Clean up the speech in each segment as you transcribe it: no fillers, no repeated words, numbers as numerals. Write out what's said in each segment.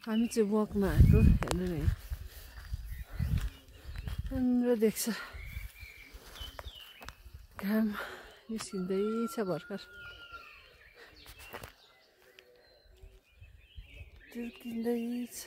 हामी चाहिँ वकमा आएको हेर्नु नि राम्रो देख्छ घाम निस्किँदैछ भर्खर तिर्किँदैछ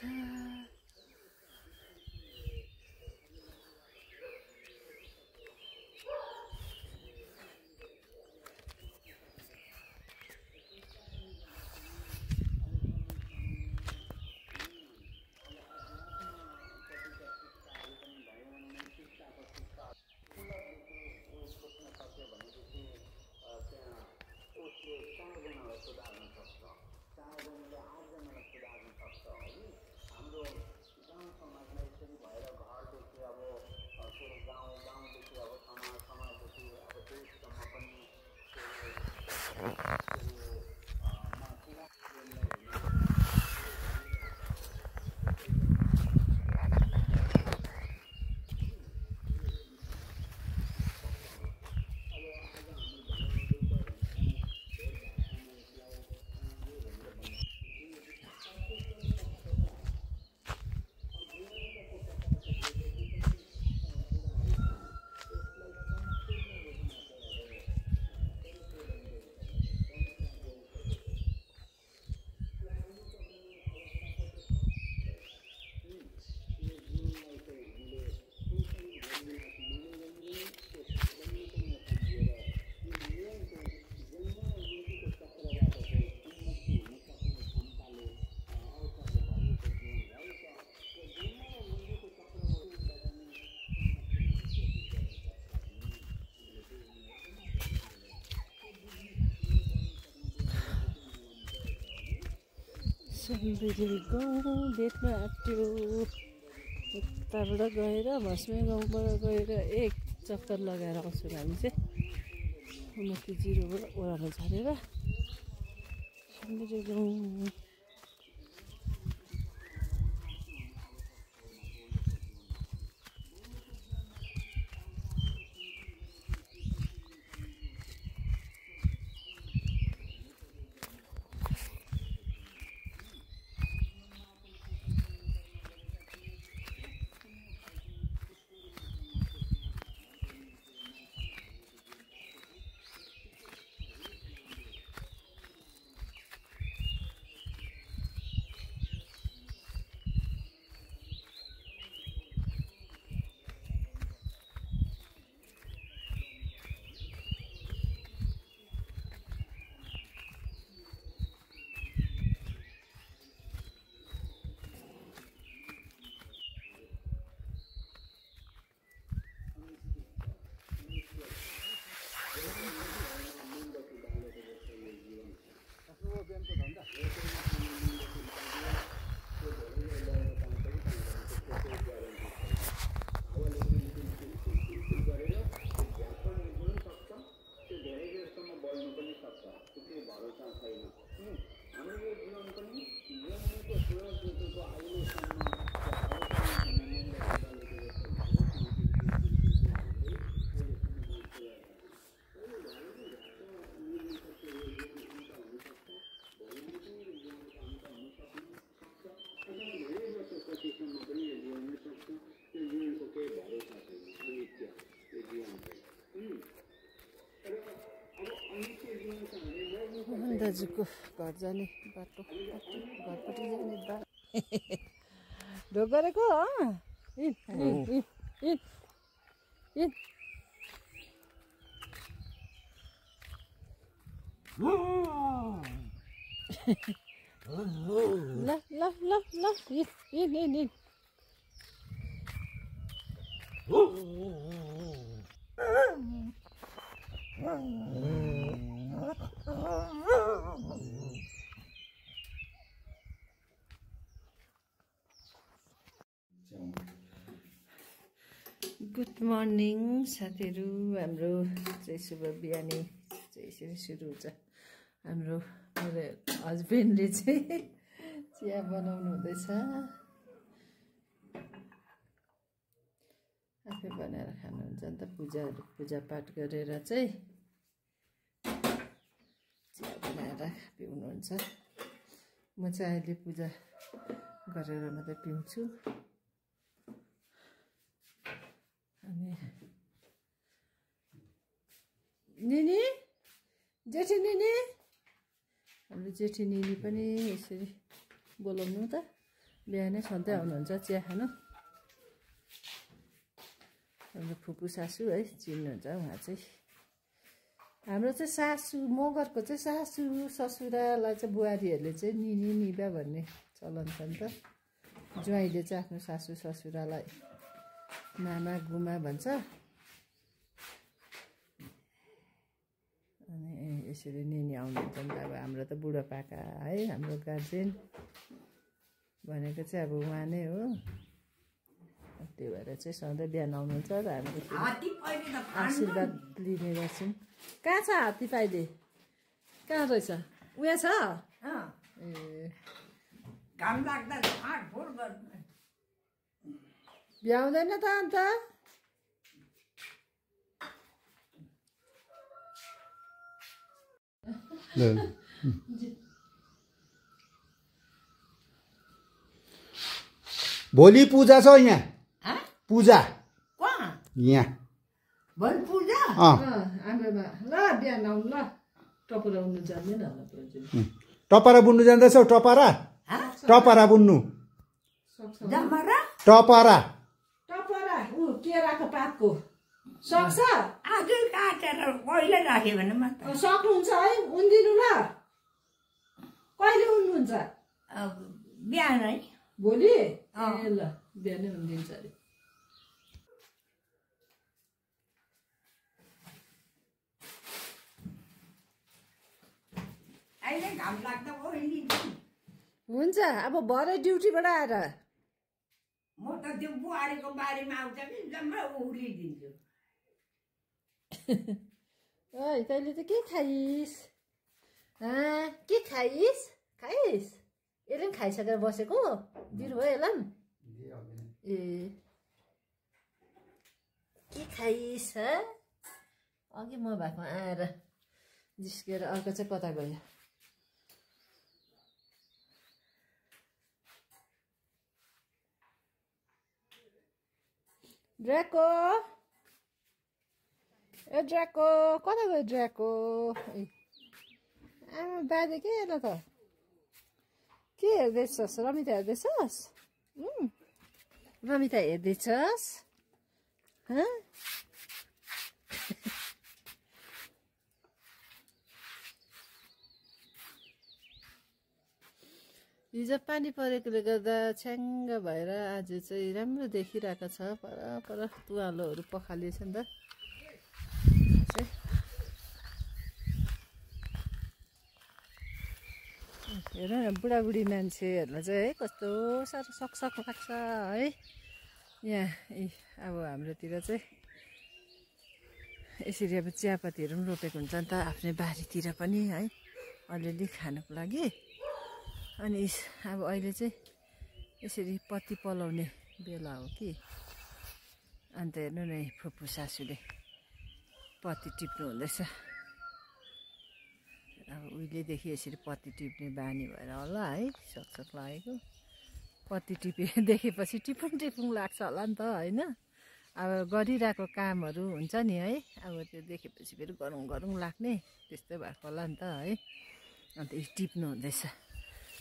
सुन्दरी गाउँ भेट्न आँट्यो यताबाट गएर भस्मे गाउँबाट गएर एक चक्कर लगाएर आउँछौँ हामी चाहिँ उन्नति जिरोबाट ओह्रालो झरेर सुन्दरी गाउँ दाजुको घर जाने बाटो घरपट्टि जाने बाटो ढोक गरेको ल ल ल ल गुड मर्निङ साथीहरू हाम्रो चाहिँ शुभ बिहानी चाहिँ यसरी सुरु हुन्छ हाम्रो मेरो हस्बेन्डले चाहिँ चिया बनाउनु हुँदैछ आफै बनाएर खानुहुन्छ नि त पूजापाठ गरेर चाहिँ चिया बनाएर पिउनुहुन्छ म चाहिँ अहिले पूजा गरेर मात्रै पिउँछु। अनि निनी जेठी निनी हाम्रो जेठी निनी पनि यसरी बोलाउनु त बिहानै सधैँ आउनुहुन्छ चिया खानु। हाम्रो फुपू सासू है चिन्नुहुन्छ उहाँ चाहिँ हाम्रो चाहिँ सासू मगरको चाहिँ सासू ससुरालाई चाहिँ बुहारीहरूले चाहिँ निनी निबा भन्ने चलन छ नि त। ज्वाइँले चाहिँ आफ्नो सासू ससुरालाई मामा गुमा भन्छ। अनि यसरी निनी आउनुहुन्छ नि त। अब हाम्रो त बुढापाका है हाम्रो गार्जेन भनेको चाहिँ अब उहाँ नै हो। त्यही भएर चाहिँ सधैँ बिहान आउनुहुन्छ र हामी आशीर्वाद लिने गर्छौँ। कहाँ छ हात्ती पाइले? कहाँ रहेछ? उहाँ छ? ए भ्याउँदैन त अन्त? भोलि पूजा छ यहाँ। पूजा यहाँ आमामा ल बिहान आउनु ल। टपरा बुन्नु जान्दैन होला प्रज्वल। टपरा बुन्नु जान्दछौ? टपरा टपरा बुन्नु टपरा टपरा ऊ केराको पातको सक्छ? आज काटेर कहिले राख्यो भने मात्र सक्नुहुन्छ है उन्दिनु ल। कहिले उन्नुहुन्छ? बिहान है भोलि? ए ल बिहानै उन्दिन्छ अरे। अहिले घाम लाग्दा हुन्छ अब भरे ड्युटीबाट आएर म त त्यो बुहारीको बारीमा आउँछ कि जम्मा उक्लिदिन्छु। ओइ तैँले त के खाइस्? के खाइस्? खाइस्? यसले पनि खाइसकेर बसेको दिनुभयो यसलाई पनि? ए के खाइस्? अघि म भएको आएर जिस्केर अर्को चाहिँ कता गयो? ड्राको ए ड्राको कता गयो ड्राको? आमा बाजे के हेर्न त? के हेर्दैछस्? रमिता हेर्दैछस्? रमिता हेर्दैछस्? हिजो पानी परेकोले गर्दा छ्याङ्ग भएर आज चाहिँ राम्रो देखिरहेको छ। पर तुवालोहरू पखालिएछ नि त। हेर न बुढाबुढी मान्छेहरूलाई चाहिँ है कस्तो साह्रो सकसक लाग्छ है। यहाँ अब हाम्रोतिर चाहिँ यसरी अब चियापत्तीहरू पनि रोपेको हुन्छ नि त आफ्नै बारीतिर पनि है अलिअलि खानुको लागि। अनि अब अहिले चाहिँ यसरी पत्ती पलाउने बेला हो कि। अन्त हेर्नु न फुपू सासूले पत्ती टिप्नु हुँदैछ। अब उहिलेदेखि यसरी पत्ती टिप्ने बानी भएर होला है सकसक लागेको। पत्ती देखेपछि टिपुङ लाग्छ होला नि त होइन। अब गरिरहेको कामहरू हुन्छ नि है अब त्यो देखेपछि फेरि गरौँ लाग्ने त्यस्तै भएको होला नि त है। अन्त टिप्नु हुँदैछ।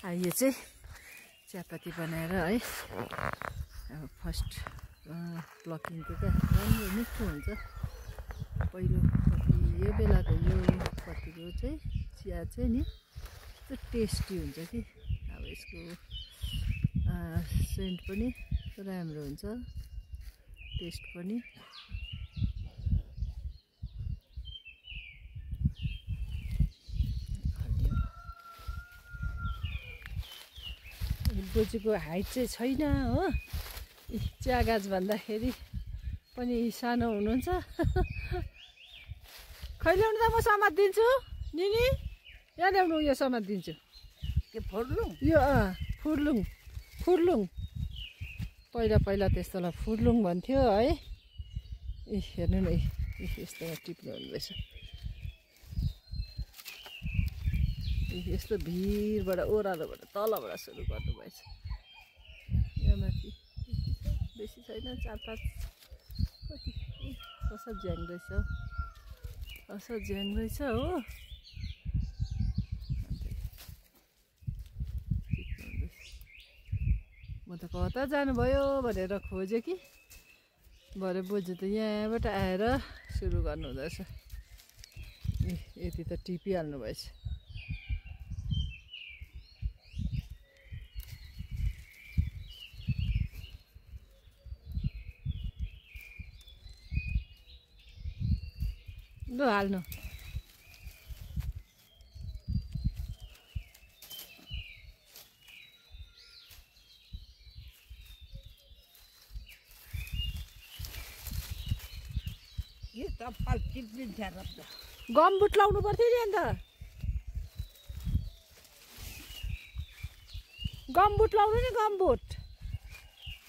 यो चाहिँ चियापत्ती बनाएर है अब फर्स्ट प्लकिङको क्या राम्रो मिठो हुन्छ। पहिलो पत्ती यो बेलाको यो पत्तीको चाहिँ चिया चाहिँ नि त्यो टेस्टी हुन्छ कि। अब यसको सेन्ट पनि राम्रो हुन्छ टेस्ट पनि। बोजूको हाइट चाहिँ छैन हो। चिया गाछ भन्दाखेरि पनि सानो हुनुहुन्छ। खै ल्याउनु त म समातिदिन्छु निनी। यहाँ ल्याउनु यो समातिदिन्छु। के फुर्लुङ? यो फुर्लुङ पहिला त्यस्तोलाई फुर्लुङ भन्थ्यो है। हेर्नु न यस्तोमा टिप्नु हुँदैछ। यस्तो भिरबाट ओह्रालोबाट तलबाट सुरु गर्नुभएछ। बेसी छैन 4-5 कति कसो ज्याङ रहेछ हौ कसो ज्याङ रहेछ हो म त कता जानुभयो भनेर खोजेँ कि भरे बोजू त यहाँबाट आएर सुरु गर्नुहुँदो रहेछ यति त टिपिहाल्नु भएछ लु हाल्नु यो चप्पल टिप्लिन्छ र गमबुट लाउनु पर्थ्यो नि अन्त गमबुट लाउनु नि गमबुट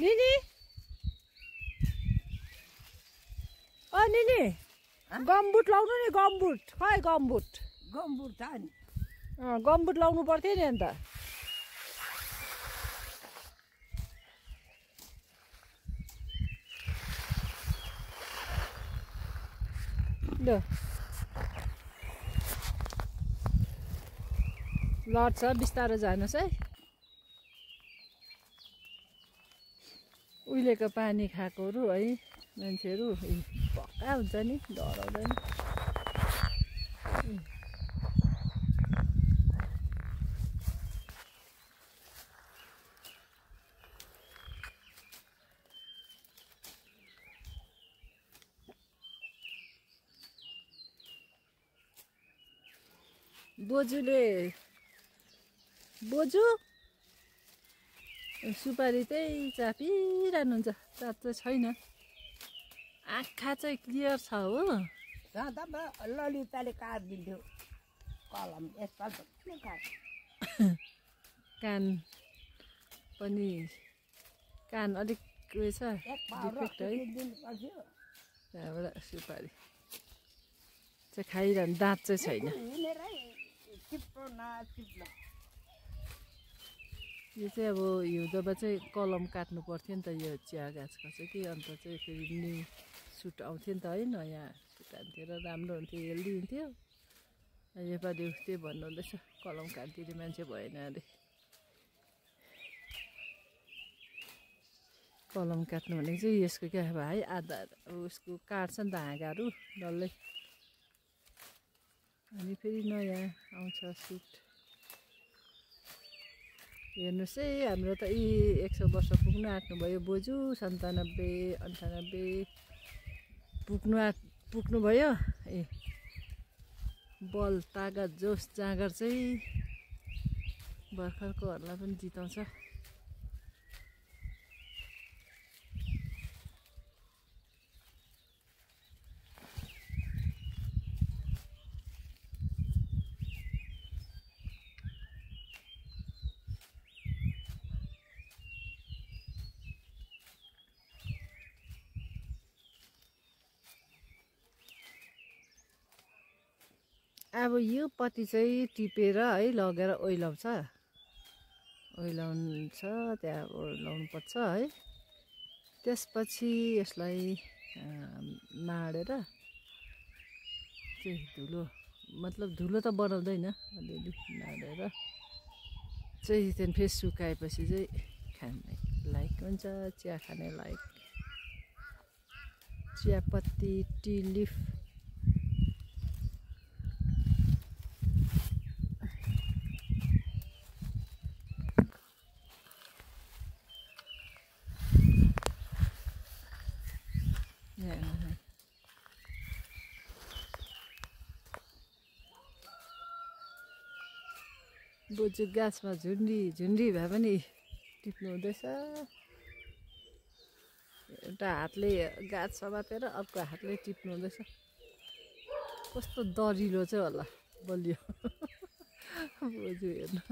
निनी ओ निनी गमबुट लाउनु नि गमबुट खै गमबुट गम्बुट छ नि गमबुट लाउनु पर्थ्यो नि अन्त ल लड्छ बिस्तारो जानुहोस् है उहिलेको पानी खाएकोहरू है मान्छेहरू पक्का हुन्छ नि डराउँदैन बोजू सुपारी चाहिँ चापिरहनुहुन्छ चाप्चो छैन आँखा चाहिँ क्लियर छ हो ललिताले काटिदिन्थ्यो कलम यसपाल त किन काट कान पनि कान अलिक उयो छ डिफेक्ट है त्यहाँबाट सुपारी चाहिँ खाइरहनु दाँत चाहिँ छैन यो चाहिँ अब हिउँदोमा चाहिँ कलम काट्नु पर्थ्यो नि त यो चिया गाछको चाहिँ कि अन्त चाहिँ फेरि न्यू सुट आउँथ्यो नि त है नयाँ सुट आउँथ्यो र राम्रो हुन्थ्यो हेल्दी हुन्थ्यो योपालि त्यही भन्नुहुँदैछ कलम काटिदिने मान्छे भएन अरे कलम काट्नु भनेको चाहिँ यसको क्या भाइ आधा उसको काट्छ नि त हाँगाहरू डल्लै अनि फेरि नयाँ आउँछ सुट हेर्नुहोस् है हाम्रो त यी 100 वर्ष पुग्नु आँट्नुभयो बोजू 97 98 पुग्नुभयो ए बल तागत जोस जाँगर चाहिँ भर्खरकोहरूलाई पनि जिताउँछ अब यो पत्ती चाहिँ टिपेर है लगेर ओइलाउँछ ओइलाउँछ त्यहाँ ओइलाउनुपर्छ है त्यसपछि यसलाई माडेर चाहिँ धुलो मतलब धुलो त बनाउँदैन अलिअलि माडेर चाहिँ त्यहाँदेखि फेरि सुकाएपछि चाहिँ खाने लायक हुन्छ चिया खाने लायक चियापत्ती टी लिफ बोजू गाछमा झुन्डी भए पनि टिप्नु हुँदैछ एउटा हातले गाछ समातेर अर्को हातले टिप्नु हुँदैछ कस्तो दरिलो चाहिँ होला बलियो बोजू हेर्नु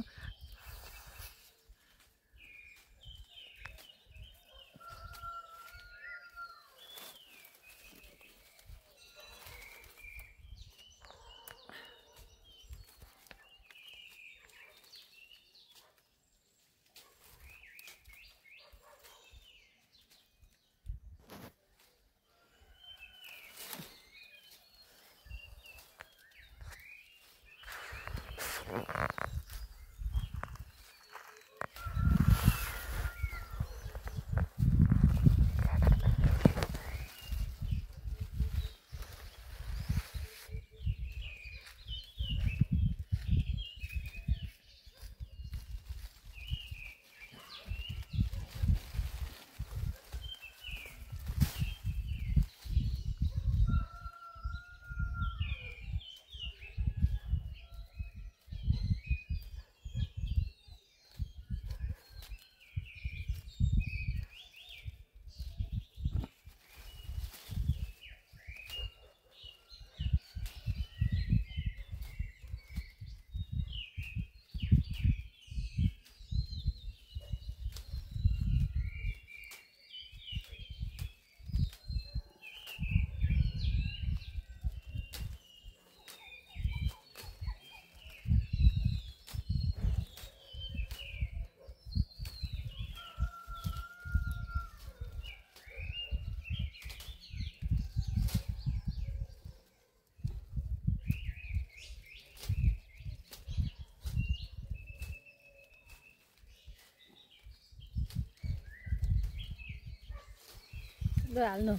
ल हाल्नु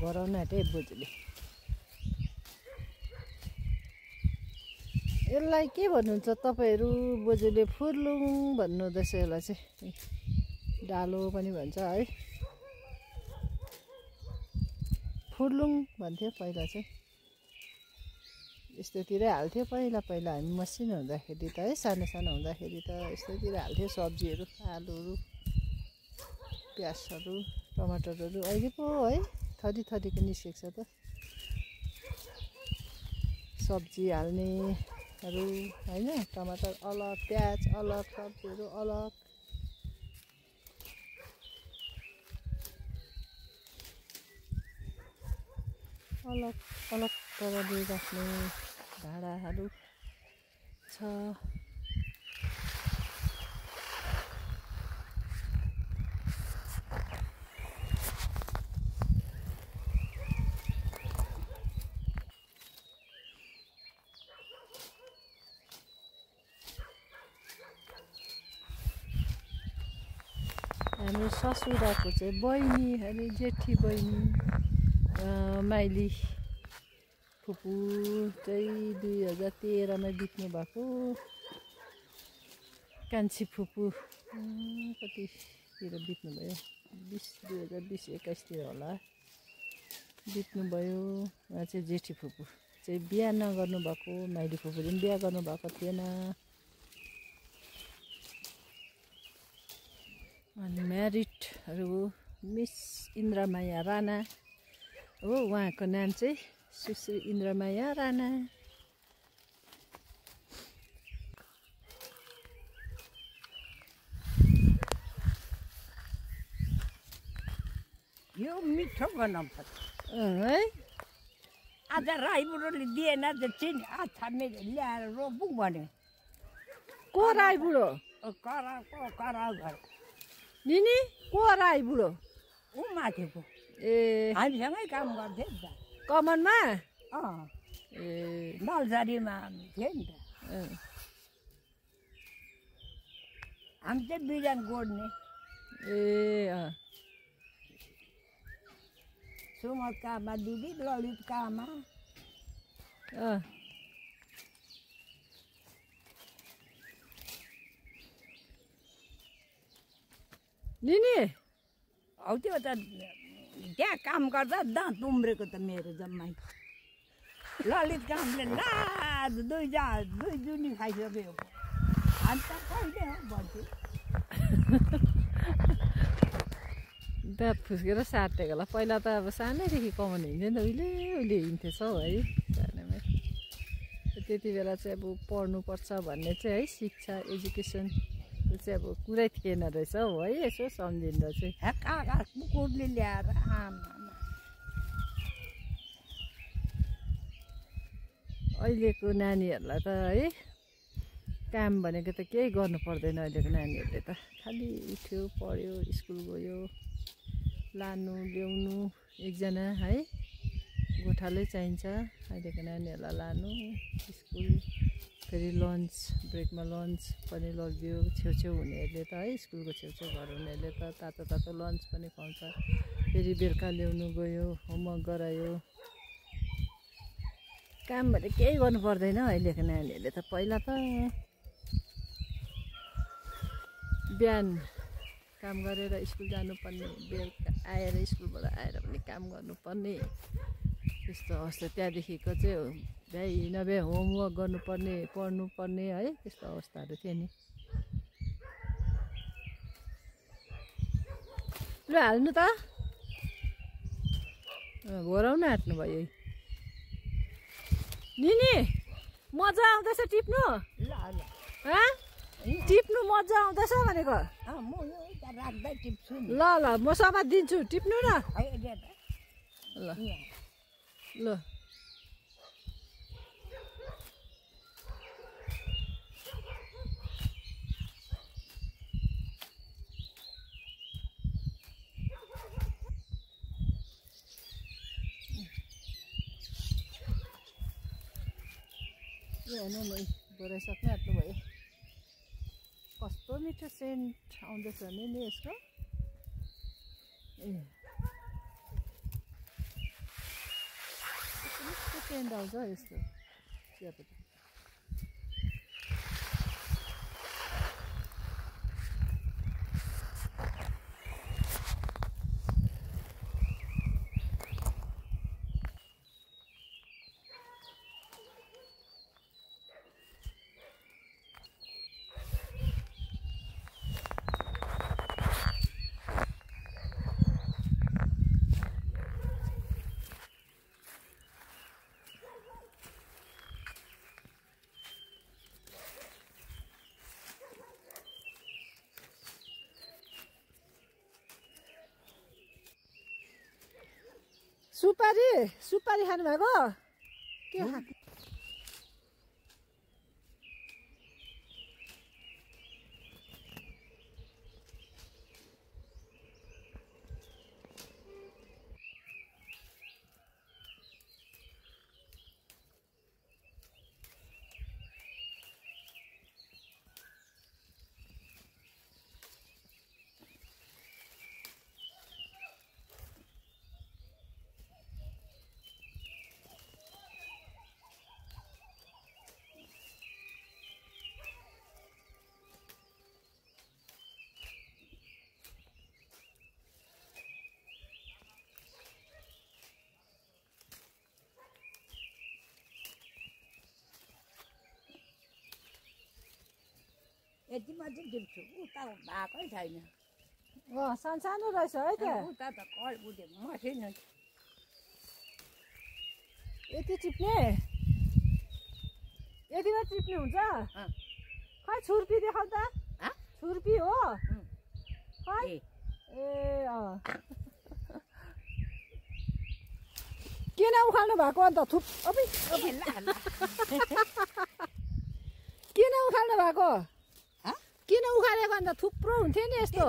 भराउन आँटे बोजूले यसलाई के भन्नुहुन्छ तपाईँहरू बोजूले फुर्लुङ भन्नुहुँदैछ यसलाई चाहिँ डालो पनि भन्छ है फुर्लुङ भन्थ्यो पहिला चाहिँ यस्तोतिरै हाल्थ्यो पहिला हामी मसिनो हुँदाखेरि त है सानो हुँदाखेरि त यस्तोतिर हाल्थ्यो सब्जीहरू आलुहरू प्याजहरू टमाटरहरू अहिले पो है थरीको निस्केको छ त सब्जी हाल्नेहरू होइन टमाटर अलग प्याज अलग सब्जीहरू अलग अलग प्रकारले राख्ने भाँडाहरू छ हाम्रो ससुराको चाहिँ बहिनी अरे जेठी बहिनी माइली फुपू चाहिँ 2013 मा बित्नु भएको कान्छी फुपू कतितिर बित्नु भयो 2020-21 तिर होला बित्नुभयो उहाँ चाहिँ जेठी फुपू चाहिँ बिहा नगर्नु भएको माइली फुपूले पनि बिहा गर्नु भएको थिएन अनि म्यारिडहरू मिस इन्द्रमाया राणा हो उहाँको नाम चाहिँ सुश्री इन्द्रमाया राणा यो मिठो बनाउँछ है आज राईबुढोले दिएन त चिनी अच्छा मेरो ल्याएर रोपौँ भन्यो को राई बुढो करा घर निनी को राई बुढो ऊ माथिको ए हामीसँगै काम गर्थ्यो नि त कमानमा ए नलझारीमा थियो नि त हामी चाहिँ बिजन गोड्ने ए सुमत कामा दिदी ललित कामा निनी हौ त्यो त त्यहाँ काम गर्दा दाँत उम्रेको त मेरो जम्मै ललित कामले ला दुई जुनी खाइसक्यो अन्त कहिले हो भन्थ्यो दाँत फुस्केर साटेको होला पहिला त अब सानैदेखि कमाउनु हिँड्थ्यो नि त उहिले हिँड्थेछ हौ है सानोमै त्यति बेला चाहिँ अब पढ्नुपर्छ भन्ने चाहिँ है शिक्षा एजुकेसन चाहिँ अब कुरै थिएन रहेछ हौ है यसो सम्झिँदा चाहिँ कागज कुकुरले ल्याएर अहिलेको नानीहरूलाई त है काम भनेको त केही गर्नु पर्दैन अहिलेको नानीहरूले त खालि उठ्यो पढ्यो स्कुल गयो लानु ल्याउनु एकजना है गोठालै चाहिन्छ अहिलेको नानीहरूलाई लानु स्कुल फेरि लन्च ब्रेकमा लन्च पनि लगिदियो छेउछेउ हुनेहरूले त है स्कुलको छेउछेउ घर हुनेहरूले त तातो लन्च पनि खुवाउँछ फेरि बेलुका ल्याउनु गयो होमवर्क गरायो काम भने केही गर्नु पर्दैन अहिलेको नानीहरूले त पहिला त बिहान काम गरेर स्कुल जानुपर्ने बेलुका आएर स्कुलबाट आएर पनि काम गर्नुपर्ने त्यस्तो अवस्था त्यहाँदेखिको चाहिँ भ्याइ नभ्याइ होमवर्क गर्नुपर्ने पढ्नुपर्ने है त्यस्तो अवस्थाहरू थियो नि ल हाल्नु त घोराउन आँट्नु भयो निनी मजा आउँदैछ टिप्नु टिप्नु मजा आउँदैछ भनेको म राख्दै टिप्छु ल म समात दिन्छु टिप्नु न ल ल घोराइसक्नु आँट्नु भयो कस्तो मिठो सेन्ट आउँदैछ नि यसको यस्तो सेन्ट आउँछ यस्तो चियापत्ती सुपारी खानु भएको के यतिमा चाहिँ टिप्छु उता भएकै छैन सानो रहेछ है त्यहाँ उता त कल उठे मसिनो यति टिप्ने यतिमा टिप्ने हुन्छ खै छुर्पी देखाउ त छुर्पी हो खै ए किन उखाल्नु भएको अन्त थुप किन उखाल्नु भएको किन उखालेको अन्त थुप्रो हुन्थ्यो नि यस्तो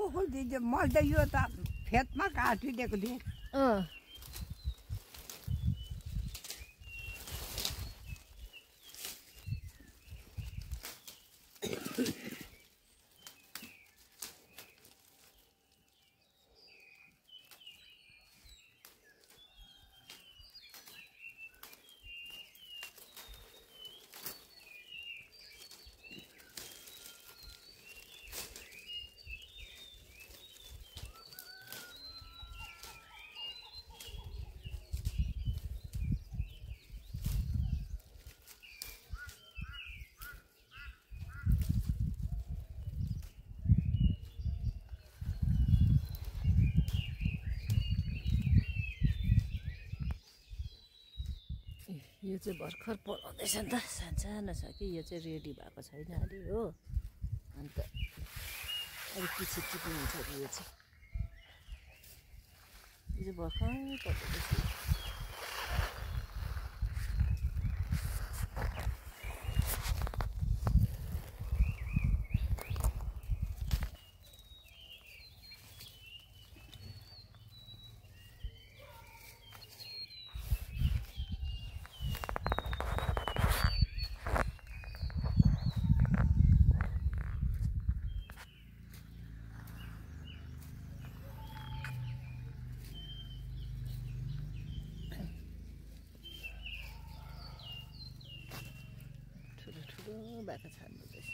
उखुल दिन्थ्यो मैले त यो त फेदमा काटिदिएको थिएँ यो चाहिँ भर्खर पलाउँदैछ नि त सानो छ कि यो चाहिँ रेडी भएको छैन अलि हो अन्त अलिक पछि टिप्नु हुन्छ कि यो चाहिँ भर्खर पलाउँदैछ बाख्रा छान्नुहुँदैछ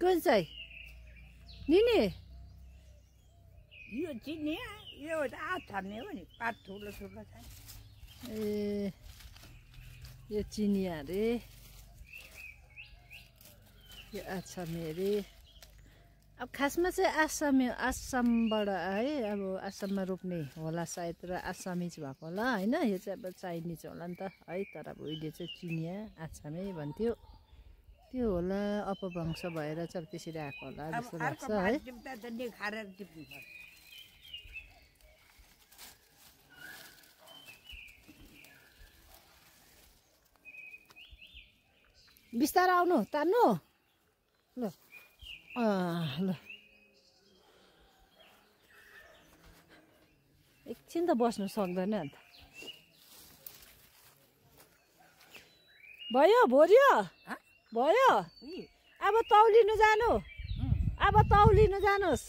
कुन चाहिँ निनी यो चिनिया यो आठ छान्ने हो नि पात ठुलो ठुलो छ ए यो चिनिया अरे यो आठ छान्ने अरे अब खासमा चाहिँ आसामबाट है अब आसाममा रोप्ने होला सायद र आसामिज भएको होला होइन यो चाहिँ अब चाइनिज होला नि त है तर अब उहिले चाहिँ चिनिया आसामै भन्थ्यो त्यो होला अपभ्रंश भएर चाहिँ अब त्यसरी आएको होला जस्तो लाग्छ है बिस्तारो आउनु तान्नु ल ल एकछिन त बस्नु सक्दैन अन्त भयो भोरियो भयो अब तौलिनु जानु अब तौलिनु जानुहोस्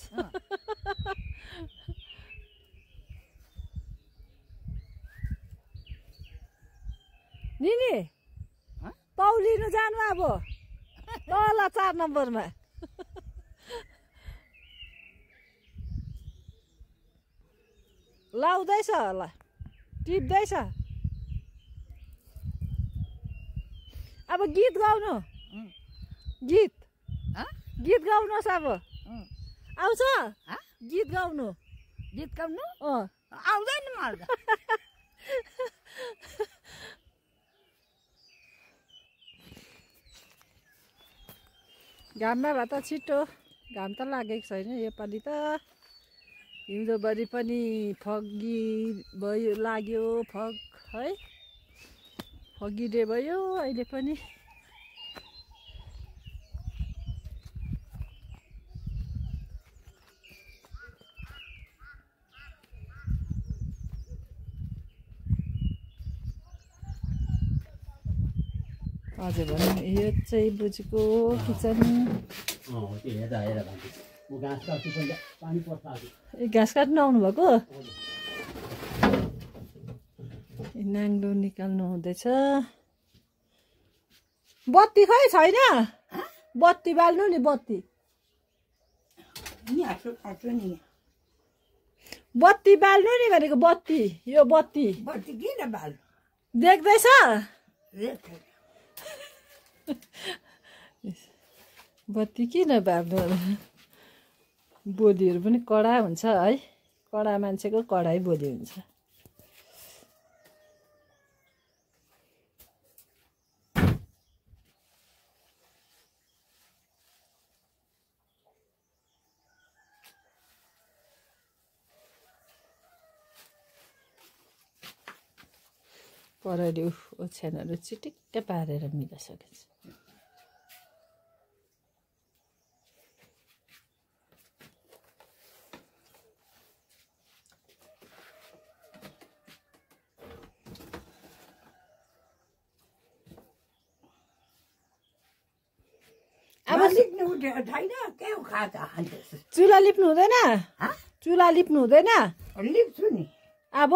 निनी तौलिनु जानु अब तल 4 नम्बरमा लाउँदैछ होला टिप्दैछ अब गीत गाउनु गीत गाउनुहोस् अब आउँछ गीत गाउनु आउँदैन मलाई घाममा भए त छिटो घाम त लागेको छैन योपालि त हिउँदोभरि पनि फगी भयो लाग्यो फग है फगिडे भयो अहिले पनि हजुर भन्नु यो चाहिँ बुझेको किचन घाँस काट्नु आउनुभएको नाङ्लो निकाल्नु हुँदैछ बत्ती खै छैन बत्ती बाल्नु नि बत्ती बत्ती बाल्नु नि भनेको बत्ती यो बत्ती किन बाल्नु देख्दैछ बत्ती किन बाल्नु बोलीहरू पनि कडा हुन्छ है कडा मान्छेको कडाइ बोली हुन्छ परले ओछ्यानहरू चिटिक्क पारेर मिलाइसकेछ चुला लिप्नु हुँदैन चुला लिप्नु हुँदैन लिप्छु नि अब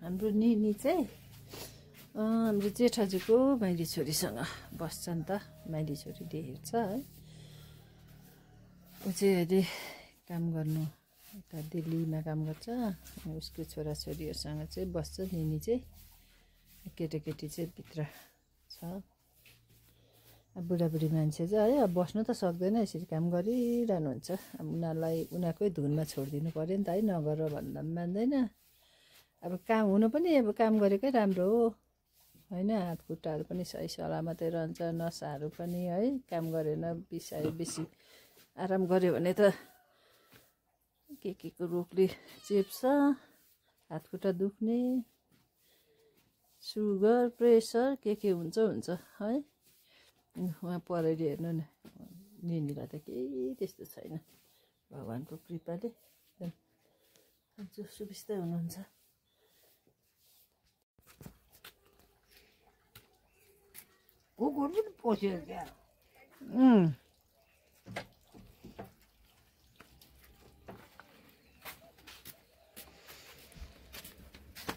हाम्रो निनी चाहिँ हाम्रो जेठाजुको माइली छोरीसँग बस्छ नि त माइली छोरीले हेर्छ है ऊ चाहिँ अहिले काम गर्नु यता दिल्लीमा काम गर्छ उसको छोराछोरीहरूसँग चाहिँ बस्छ निनी चाहिँ केटाकेटी चाहिँ भित्र छ अब बुढाबुढी मान्छे चाहिँ है अब बस्नु त सक्दैन यसरी काम गरिरहनुहुन्छ अब उनीहरूलाई उनीहरूकै धुनमा छोडिदिनु पऱ्यो नि त है नगर भन्दा पनि मान्दैन अब काम हुनु पनि अब काम गरेकै राम्रो हो होइन हात खुट्टाहरू पनि सही सलामतै रहन्छ नसाहरू पनि है काम गरेन बिसायो बेसी आराम गऱ्यो भने त के को रोगले चेप्छ हात खुट्टा दुख्ने सुगर प्रेसर के हुन्छ है उहाँ परेर हेर्नु न निनीलाई त केही त्यस्तो छैन भगवान्को कृपाले जो सुबिस्तै हुनुहुन्छ कुकुर पनि पोस्यो क्या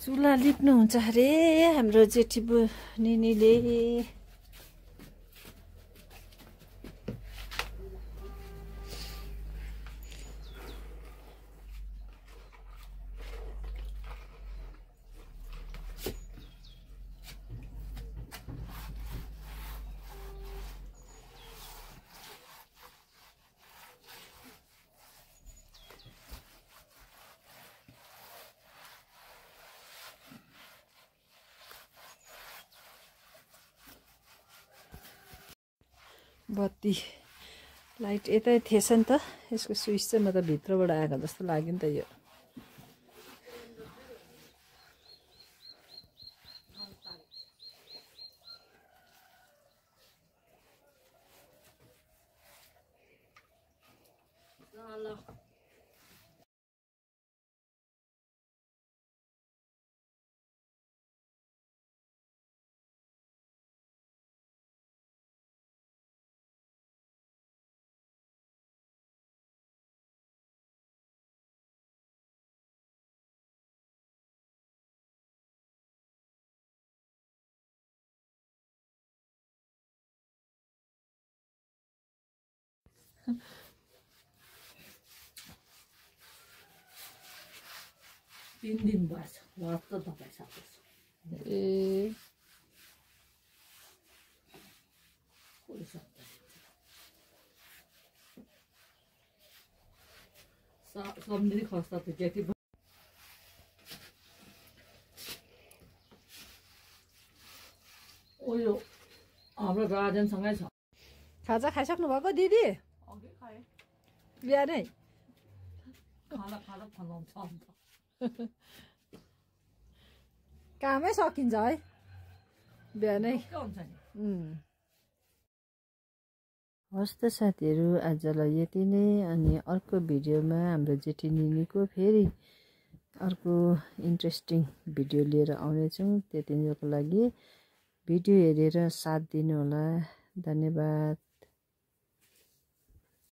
चुला लिप्नुहुन्छ अरे हाम्रो जेठी निनीले बत्ती लाइट यतै थिएछ नि त यसको स्विच चाहिँ म त भित्रबाट आएको जस्तो लाग्यो नि त यो 3 दिन भएछ वात्त तपाईँ साथी ए सम्झिने खस्ता थियो त्यति यो हाम्रो राजनसँगै छ खाजा खाइसक्नु भएको दिदी अघि खाए बिहानै खाना फलाउँछ अन्त कामै सकिन्छ है बिहानै हस् त साथीहरू आजलाई यति नै अनि अर्को भिडियोमा हाम्रो जेठी निनीको फेरि अर्को इन्ट्रेस्टिङ भिडियो लिएर आउनेछौँ त्यतिन्जेलको लागि भिडियो हेरेर साथ दिनु होला धन्यवाद।